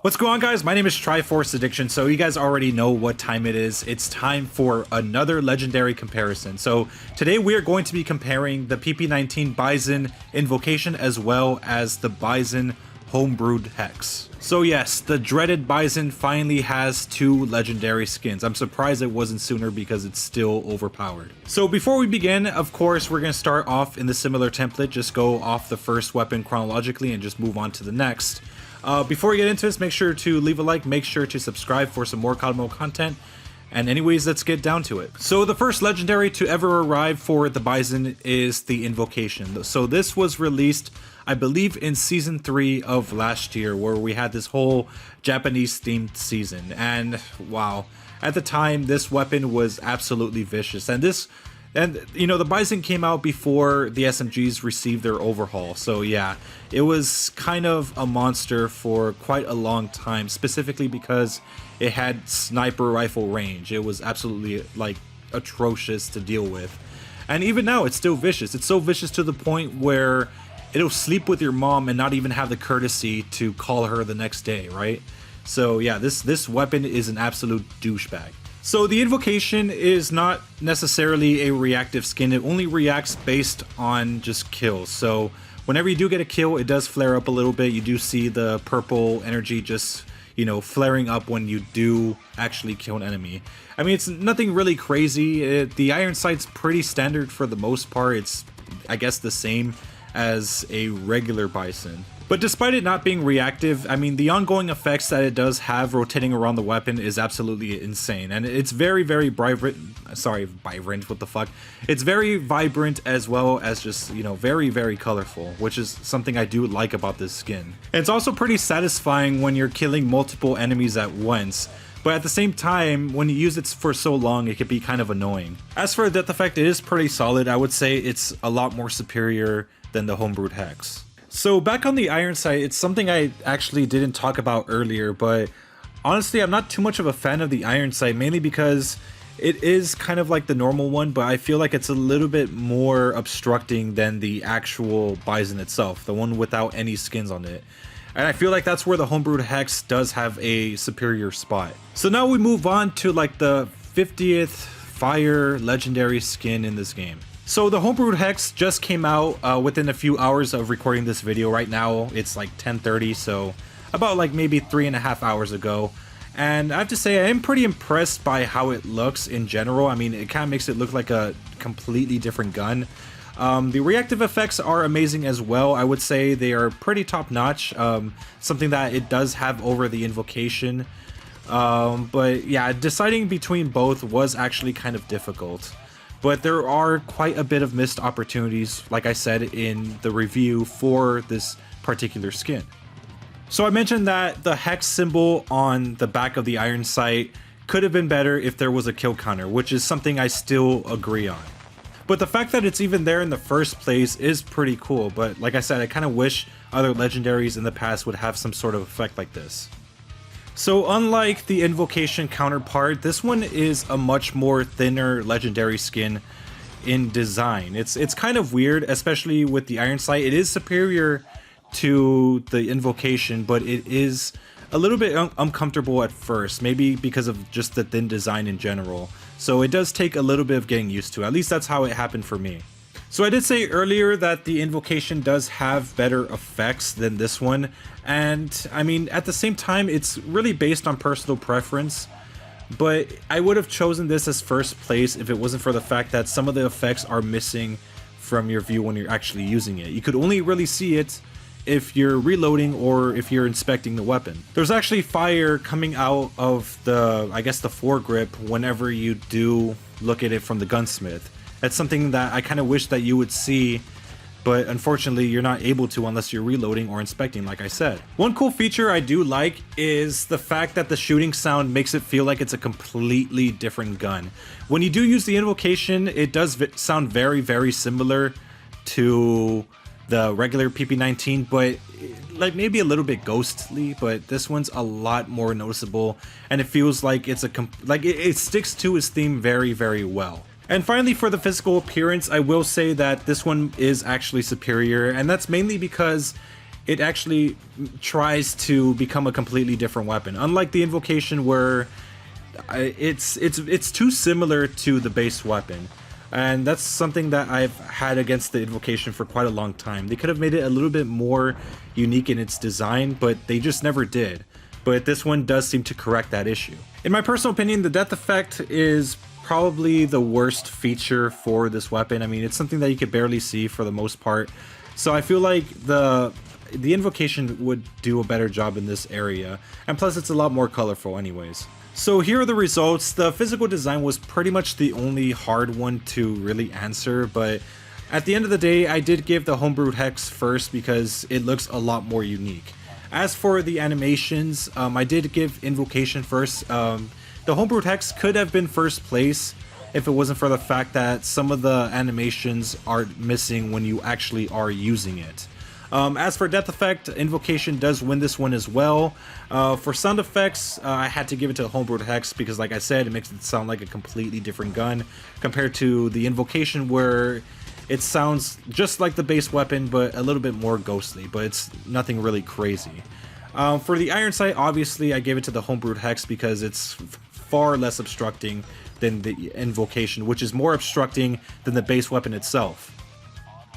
What's going on, guys? My name is Triforce Addiction. So you guys already know what time it is. It's time for another legendary comparison. So today we are going to be comparing the PP19 Bizon Invocation as well as the Bizon Homebrewed Hex. So yes, the dreaded Bizon finally has two legendary skins. I'm surprised it wasn't sooner because it's still overpowered. So before we begin, of course, we're going to start off in the similar template. Just go off the first weapon chronologically and just move on to the next. Before we get into this, make sure to leave a like, make sure to subscribe for some more COD content, and anyways, let's get down to it. So the first legendary to ever arrive for the Bizon is the Invocation. So this was released, I believe, in Season 3 of last year, where we had this whole Japanese-themed season, and wow, at the time, this weapon was absolutely vicious, and you know, the Bizon came out before the SMGs received their overhaul, so yeah, it was kind of a monster for quite a long time, specifically because it had sniper rifle range. It was absolutely, like, atrocious to deal with. And even now, it's still vicious. It's so vicious to the point where it'll sleep with your mom and not even have the courtesy to call her the next day, right? So yeah, this weapon is an absolute douchebag. So the Invocation is not necessarily a reactive skin. It only reacts based on just kills. So whenever you do get a kill, it does flare up a little bit. You do see the purple energy just, you know, flaring up when you do actually kill an enemy. I mean, it's nothing really crazy. The iron sight's pretty standard for the most part. It's, I guess, the same as a regular Bizon. But despite it not being reactive, I mean, the ongoing effects that it does have rotating around the weapon is absolutely insane. And it's very, very vibrant. Sorry, vibrant, what the fuck? It's very vibrant as well as just, you know, very, very colorful, which is something I do like about this skin. And it's also pretty satisfying when you're killing multiple enemies at once. But at the same time, when you use it for so long, it can be kind of annoying. As for death effect, it is pretty solid. I would say it's a lot more superior than the Homebrewed Hex. So back on the iron sight, it's something I actually didn't talk about earlier, but honestly, I'm not too much of a fan of the iron sight, mainly because it is kind of like the normal one, but I feel like it's a little bit more obstructing than the actual Bizon itself, the one without any skins on it. And I feel like that's where the Homebrewed Hex does have a superior spot. So now we move on to like the 50th fire legendary skin in this game. So the Homebrewed Hex just came out within a few hours of recording this video. Right now it's like 10:30, so about like maybe 3.5 hours ago. And I have to say I am pretty impressed by how it looks in general. I mean, it kind of makes it look like a completely different gun. The reactive effects are amazing as well. I would say they are pretty top notch, something that it does have over the Invocation. But yeah, deciding between both was actually kind of difficult. But there are quite a bit of missed opportunities, like I said in the review, for this particular skin. So I mentioned that the hex symbol on the back of the iron sight could have been better if there was a kill counter, which is something I still agree on. But the fact that it's even there in the first place is pretty cool, but like I said, I kind of wish other legendaries in the past would have some sort of effect like this. So unlike the Invocation counterpart, this one is a much more thinner legendary skin in design. It's kind of weird, especially with the iron sight. It is superior to the Invocation, but it is a little bit uncomfortable at first, maybe because of just the thin design in general. So it does take a little bit of getting used to. At least that's how it happened for me. So I did say earlier that the Invocation does have better effects than this one, and I mean, at the same time, it's really based on personal preference, but I would have chosen this as first place if it wasn't for the fact that some of the effects are missing from your view when you're actually using it. You could only really see it if you're reloading or if you're inspecting the weapon. There's actually fire coming out of the, I guess, the foregrip whenever you do look at it from the gunsmith. That's something that I kind of wish that you would see, but unfortunately you're not able to unless you're reloading or inspecting, like I said. One cool feature I do like is the fact that the shooting sound makes it feel like it's a completely different gun. When you do use the Invocation, it does sound very, very similar to the regular PP19, but like maybe a little bit ghostly, but this one's a lot more noticeable, and it feels like it's it sticks to its theme very, very well. And finally, for the physical appearance, I will say that this one is actually superior, and that's mainly because it actually tries to become a completely different weapon. Unlike the Invocation, where it's too similar to the base weapon. And that's something that I've had against the Invocation for quite a long time. They could have made it a little bit more unique in its design, but they just never did. But this one does seem to correct that issue. In my personal opinion, the death effect is probably the worst feature for this weapon. I mean, it's something that you could barely see for the most part. So I feel like the Invocation would do a better job in this area. And plus, it's a lot more colorful anyways. So here are the results. The physical design was pretty much the only hard one to really answer, but at the end of the day, I did give the Homebrewed Hex first because it looks a lot more unique. As for the animations, I did give Invocation first. The Homebrewed Hex could have been first place if it wasn't for the fact that some of the animations are missing when you actually are using it. As for Death Effect, Invocation does win this one as well. For sound effects, I had to give it to Homebrewed Hex because, like I said, it makes it sound like a completely different gun compared to the Invocation, where it sounds just like the base weapon but a little bit more ghostly, but it's nothing really crazy. For the Iron Sight, obviously I gave it to the Homebrewed Hex because it's far less obstructing than the Invocation, which is more obstructing than the base weapon itself.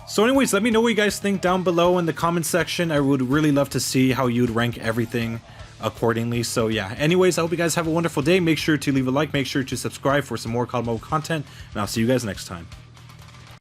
So anyways, let me know what you guys think down below in the comment section. I would really love to see how you'd rank everything accordingly. So yeah, anyways, I hope you guys have a wonderful day. Make sure to leave a like, make sure to subscribe for some more COD mode content, and I'll see you guys next time.